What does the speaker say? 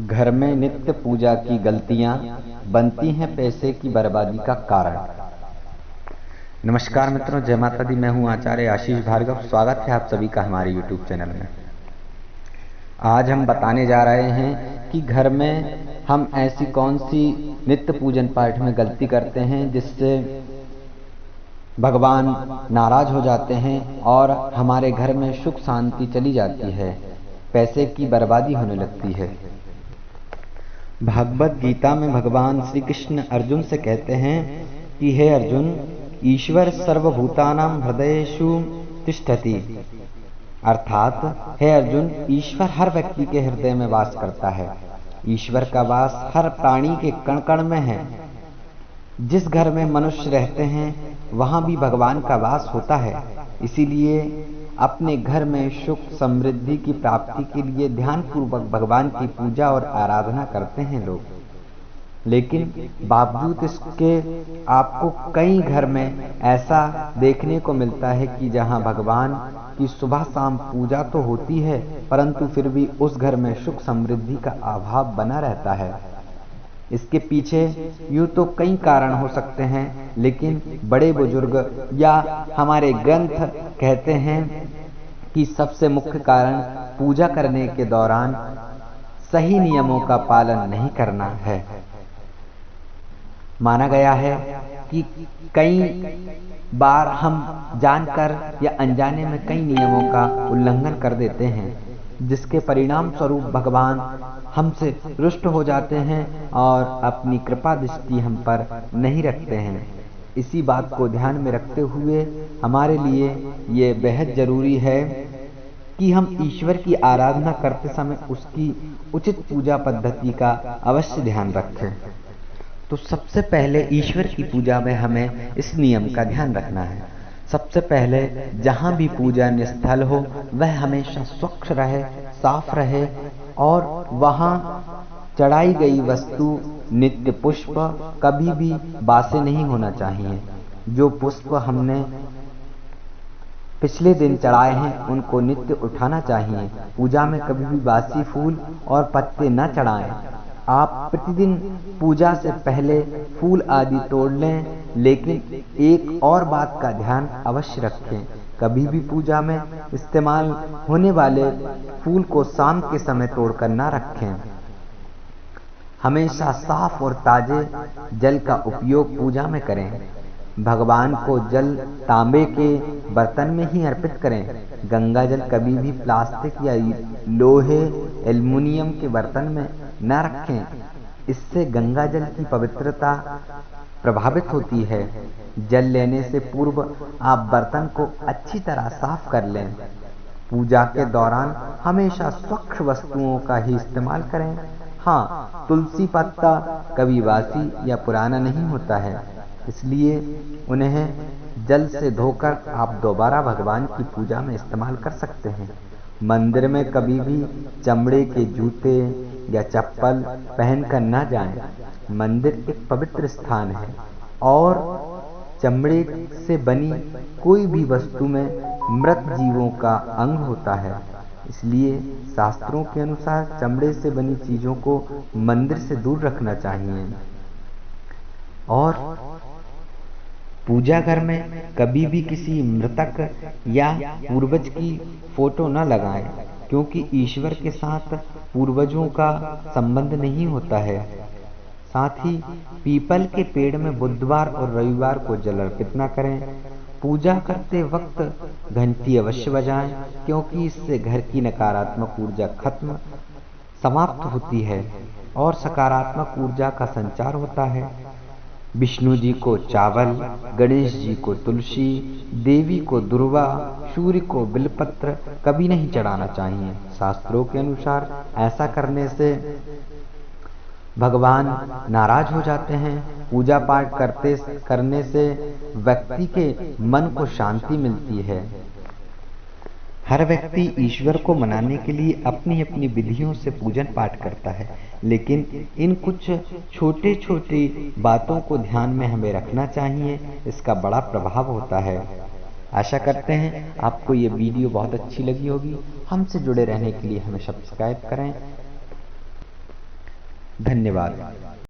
घर में नित्य पूजा की गलतियां बनती हैं पैसे की बर्बादी का कारण। नमस्कार मित्रों, जय माता दी। मैं हूं आचार्य आशीष भार्गव। स्वागत है आप सभी का हमारे YouTube चैनल में। आज हम बताने जा रहे हैं कि घर में हम ऐसी कौन सी नित्य पूजन पाठ में गलती करते हैं जिससे भगवान नाराज हो जाते हैं और हमारे घर में सुख शांति चली जाती है, पैसे की बर्बादी होने लगती है। भागवत गीता में भगवान श्री कृष्ण अर्जुन से कहते हैं कि हे अर्जुन, ईश्वर सर्वभूतानां हृदयेषु तिष्ठति। अर्थात हे अर्जुन, ईश्वर हर व्यक्ति के हृदय में वास करता है। ईश्वर का वास हर प्राणी के कण कण में है। जिस घर में मनुष्य रहते हैं वहां भी भगवान का वास होता है। इसीलिए अपने घर में सुख समृद्धि की प्राप्ति के लिए ध्यानपूर्वक भगवान की पूजा और आराधना करते हैं लोग। लेकिन बावजूद इसके आपको कई घर में ऐसा देखने को मिलता है कि जहां भगवान की सुबह शाम पूजा तो होती है, परंतु फिर भी उस घर में सुख समृद्धि का अभाव बना रहता है। इसके पीछे यूं तो कई कारण हो सकते हैं, लेकिन बड़े बुजुर्ग या हमारे ग्रंथ कहते हैं कि सबसे मुख्य कारण पूजा करने के दौरान सही नियमों का पालन नहीं करना है। माना गया है कि कई बार हम जानकर या अनजाने में कई नियमों का उल्लंघन कर देते हैं, जिसके परिणाम स्वरूप भगवान हमसे रुष्ट हो जाते हैं और अपनी कृपा दृष्टि हम पर नहीं रखते हैं। इसी बात को ध्यान में रखते हुए हमारे लिए ये बेहद जरूरी है कि हम ईश्वर की आराधना करते समय उसकी उचित पूजा पद्धति का अवश्य ध्यान रखें। तो सबसे पहले ईश्वर की पूजा में हमें इस नियम का ध्यान रखना है। सबसे पहले जहां भी पूजा स्थल हो वह हमेशा स्वच्छ रहे, साफ रहे और वहां चढ़ाई गई वस्तु नित्य पुष्प कभी भी बासे नहीं होना चाहिए। जो पुष्प हमने पिछले दिन चढ़ाए हैं उनको नित्य उठाना चाहिए। पूजा में कभी भी बासी फूल और पत्ते न चढ़ाएं। आप प्रतिदिन पूजा से पहले फूल आदि तोड़ लें, लेकिन एक और बात का ध्यान अवश्य रखें। कभी भी पूजा में इस्तेमाल होने वाले फूल को शाम के समय तोड़कर ना रखें। हमेशा साफ और ताजे जल का उपयोग पूजा में करें। भगवान को जल तांबे के बर्तन में ही अर्पित करें। गंगा जल कभी भी प्लास्टिक या लोहे एल्युमिनियम के बर्तन में न रखें। इससे गंगा जल की पवित्रता प्रभावित होती है। जल लेने से पूर्व आप बर्तन को अच्छी तरह साफ कर लें। पूजा के दौरान हमेशा स्वच्छ वस्तुओं का ही इस्तेमाल करें। हाँ, तुलसी पत्ता कभी बासी या पुराना नहीं होता है, इसलिए उन्हें जल से धोकर आप दोबारा भगवान की पूजा में इस्तेमाल कर सकते हैं। मंदिर में कभी भी चमड़े के जूते या चप्पल पहनकर न जाएं। मंदिर एक पवित्र स्थान है और चमड़े से बनी कोई भी वस्तु में मृत जीवों का अंग होता है। इसलिए शास्त्रों के अनुसार चमड़े से बनी चीजों को मंदिर से दूर रखना चाहिए। और पूजा घर में कभी भी किसी मृतक या पूर्वज की फोटो न लगाएं, क्योंकि ईश्वर के साथ पूर्वजों का संबंध नहीं होता है। साथ ही पीपल के पेड़ में बुधवार और रविवार को जल अर्पित न करें। पूजा करते वक्त घंटी अवश्य बजाएं, क्योंकि इससे घर की नकारात्मक ऊर्जा समाप्त होती है और सकारात्मक ऊर्जा का संचार होता है। विष्णु जी को चावल, गणेश जी को तुलसी, देवी को दुर्वा, सूर्य को बिलपत्र कभी नहीं चढ़ाना चाहिए। शास्त्रों के अनुसार ऐसा करने से भगवान नाराज हो जाते हैं। पूजा पाठ करने से व्यक्ति के मन को शांति मिलती है। हर व्यक्ति ईश्वर को मनाने के लिए अपनी अपनी विधियों से पूजन पाठ करता है, लेकिन इन कुछ छोटे छोटी बातों को ध्यान में हमें रखना चाहिए। इसका बड़ा प्रभाव होता है। आशा करते हैं आपको ये वीडियो बहुत अच्छी लगी होगी। हमसे जुड़े रहने के लिए हमें सब्सक्राइब करें। धन्यवाद।